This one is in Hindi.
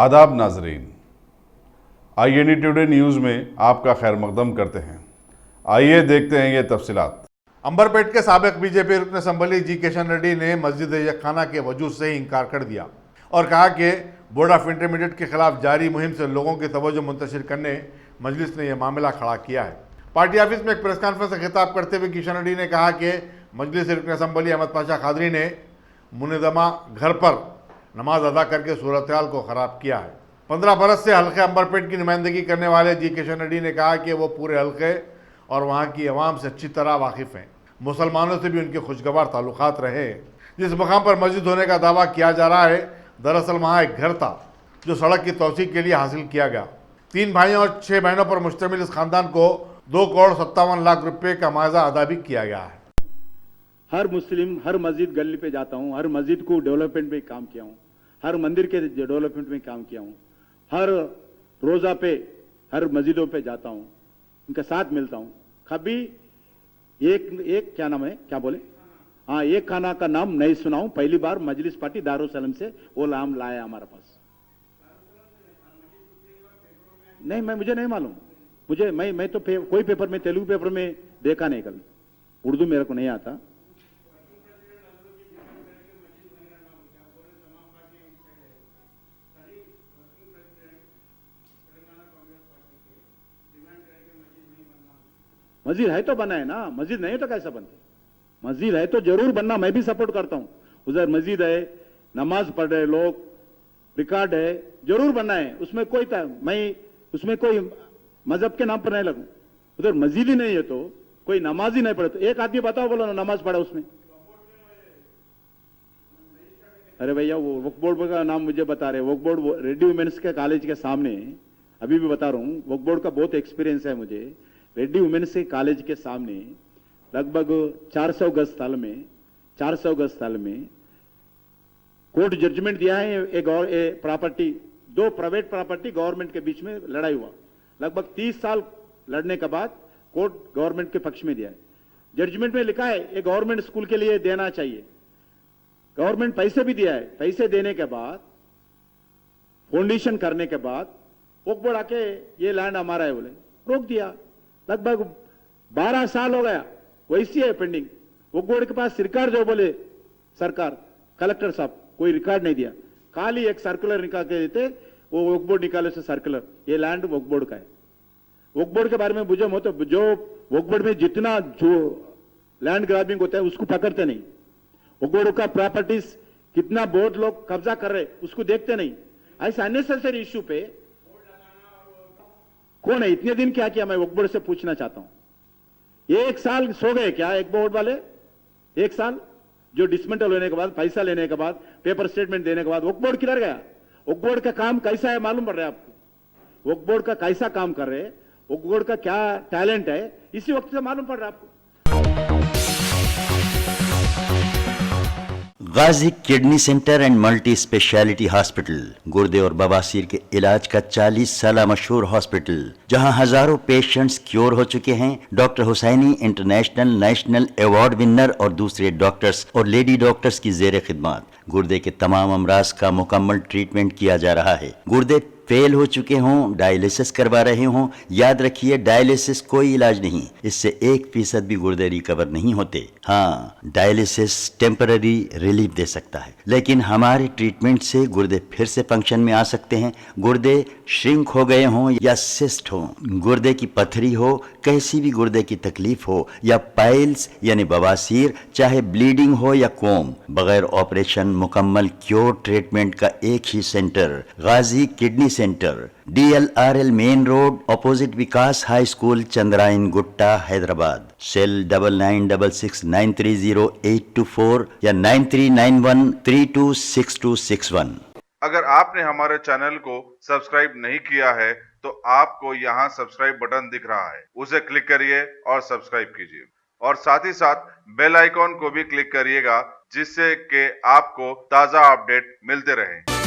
आदाब नाजरीन, INE टुडे न्यूज़ में आपका खैर मकदम करते हैं। आइए देखते हैं ये तफसीलात। अंबरपेट के साबिक बीजेपी रुकन असम्बली जी किशन रेड्डी ने मस्जिद यकखाना के वजूद से ही इनकार कर दिया और कहा कि बोर्ड ऑफ इंटरमीडिएट के खिलाफ जारी मुहिम से लोगों की तवज्जो मुंतशिर करने मजलिस ने यह मामला खड़ा किया है। पार्टी ऑफिस में एक प्रेस कॉन्फ्रेंस से खिताब करते हुए किशन रेड्डी ने कहा कि मजलिस रुकन असम्बली अहमद पाशा कादरी ने मुनज़्ज़मा घर पर नमाज अदा करके सूरत हाल को ख़राब किया है। 15 बरस से हल्के अंबरपेट की नुमाइंदगी करने वाले जी किशन रेड्डी ने कहा कि वो पूरे हल्के और वहाँ की अवाम से अच्छी तरह वाकिफ़ हैं। मुसलमानों से भी उनके खुशगवार ताल्लुकात रहे हैं। जिस मकाम पर मस्जिद होने का दावा किया जा रहा है, दरअसल वहाँ एक घर था जो सड़क की तोसी के लिए हासिल किया गया। 3 भाइयों और 6 बहनों पर मुश्तमिल इस खानदान को 2,57,00,000 रुपये का मुआवजा अदा भी किया गया है। हर मुस्लिम हर मस्जिद गली पे जाता हूँ, हर मस्जिद को डेवलपमेंट में काम किया हूँ, हर मंदिर के डेवलपमेंट में काम किया हूँ, हर रोज़ा पे हर मस्जिदों पे जाता हूँ, उनके साथ मिलता हूँ। कभी एक क्या नाम है, क्या बोले, हाँ, एक खाना का नाम नहीं सुना हूँ। पहली बार मजलिस पार्टी दारुसलम से वो नाम लाया हमारे पास। नहीं, मुझे नहीं मालूम। मैं तो कोई पेपर में, तेलुगु पेपर में देखा नहीं कभी। उर्दू मेरे को नहीं आता। मस्जिद है तो बना है ना, मस्जिद नहीं तो कैसा बनते। मस्जिद है तो जरूर बनना, मैं भी सपोर्ट करता हूं। उधर मस्जिद है, नमाज पढ़ रहे लोग, रिकॉर्ड है, जरूर बनना है। उसमें कोई मजहब के नाम पर नहीं लगूं। उधर मस्जिद ही नहीं है तो कोई नमाज ही नहीं पढ़े तो एक आदमी बताओ, बोलो ना नमाज पढ़ा उसमें। अरे भैया, वो वक्फ बोर्ड का नाम मुझे बता रहे। वक्फ बोर्ड रेड्डी वुमेन्स के कॉलेज के सामने, अभी भी बता रहा हूं, वक्फ बोर्ड का बहुत एक्सपीरियंस है मुझे। रेड्डी वुमेन्स के कॉलेज के सामने लगभग 400 गज स्थल में कोर्ट जजमेंट दिया है। एक प्रॉपर्टी, 2 प्राइवेट प्रॉपर्टी गवर्नमेंट के बीच में लड़ाई हुआ। लगभग 30 साल लड़ने के बाद कोर्ट गवर्नमेंट के पक्ष में दिया है। जजमेंट में लिखा है ये गवर्नमेंट स्कूल के लिए देना चाहिए। गवर्नमेंट पैसे भी दिया है। पैसे देने के बाद, फाउंडेशन करने के बाद वक्फ बोर्ड आके ये लैंड हमारा है बोले रोक दिया। लगभग 12 साल हो गया, वैसी है पेंडिंग। वक्फ बोर्ड के पास रिकॉर्ड जो बोले सरकार, कलेक्टर साहब कोई रिकॉर्ड नहीं दिया। खाली एक सर्कुलर निकाल के देते, वो वक्फ बोर्ड निकाले से सर्कुलर, ये लैंड वक्फ बोर्ड का है। वक्फ बोर्ड के बारे में बुझे हो तो जो वक्फ बोर्ड में जितना जो लैंड ग्रैबिंग होता है उसको पकड़ते नहीं। वक्फ बोर्ड का प्रॉपर्टीज कितना बोर्ड लोग कब्जा कर रहे उसको देखते नहीं। ऐसे अननेसेसरी इश्यू पे कौन है? इतने दिन क्या किया, मैं वक्फ बोर्ड से पूछना चाहता हूं। 1 साल सो गए क्या एक बोर्ड वाले? 1 साल जो डिसमेंटल होने के बाद, पैसा लेने के बाद, पेपर स्टेटमेंट देने के बाद वक्फ बोर्ड किधर गया? वक्फ बोर्ड का काम कैसा है मालूम पड़ रहा है आपको? वक्फ बोर्ड का कैसा काम कर रहे हैं, वक्फ बोर्ड का क्या टैलेंट है, इसी वक्त से मालूम पड़ रहा है आपको। Ghazi kidney centre and multi speciality hospital, गुर्दे और बवासीर के इलाज का 40 साल मशहूर हॉस्पिटल, जहां हजारों पेशेंट्स क्योर हो चुके हैं। Doctor Husaini international national award winner और दूसरे डॉक्टर्स और लेडी डॉक्टर्स की जेर खिदमत गुर्दे के तमाम अमराज का मुकम्मल ट्रीटमेंट किया जा रहा है। गुर्दे फेल हो चुके हों, डायलिसिस करवा रहे हों, याद रखिए डायलिसिस कोई इलाज नहीं, इससे 1% भी गुर्दे रिकवर नहीं होते। हाँ, डायलिसिस टेम्पररी रिलीफ दे सकता है, लेकिन हमारे ट्रीटमेंट से गुर्दे फिर से फंक्शन में आ सकते हैं। गुर्दे श्रिंक हो गए हों या सिस्ट हो, गुर्दे की पथरी हो, कैसी भी गुर्दे की तकलीफ हो, या पाइल्स यानी बवासीर, चाहे ब्लीडिंग हो या कोम, बगैर ऑपरेशन मुकम्मल क्योर ट्रीटमेंट का एक ही centre, Ghazi kidney centre, DLRL main road, opposite Vikas high school, Chandrayan Gutta, Hyderabad. Cell 9966930824 या 9391326261। अगर आपने हमारे चैनल को सब्सक्राइब नहीं किया है तो आपको यहाँ सब्सक्राइब बटन दिख रहा है, उसे क्लिक करिए और सब्सक्राइब कीजिए और साथ ही साथ बेल आइकॉन को भी क्लिक करिएगा, जिससे कि आपको ताज़ा अपडेट मिलते रहें।